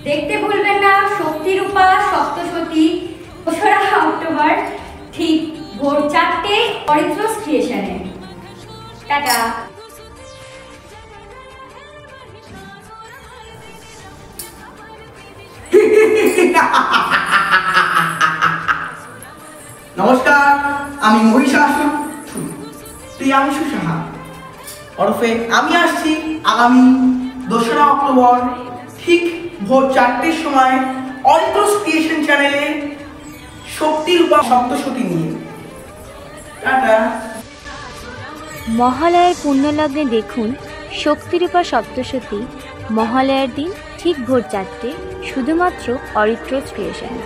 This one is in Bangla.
দেখতে ভুলবেন না শক্তিরূপা সপ্তশতী ২রা অক্টোবর ঠিক ভোর ৪টে অরিত্রস ক্রিয়েশনে। টাটা। নমস্কার, আমি মহিষাসুর প্রিয়াংশু সাহা ওরফে আমি আসছি আগামী ২রা অক্টোবর ঠিক ভোর ৪টের সময় অরিত্রস ক্রিয়েশন চ্যানেলে শক্তিরূপা সপ্তশতী নিয়ে। টাটা। মহালয়ার পুণ্যলগ্নে দেখুন শক্তিরূপা সপ্তশতী মহালয়ার দিন ঠিক ভোর ৪টে শুধুমাত্র অরিত্রস ক্রিয়েশনে।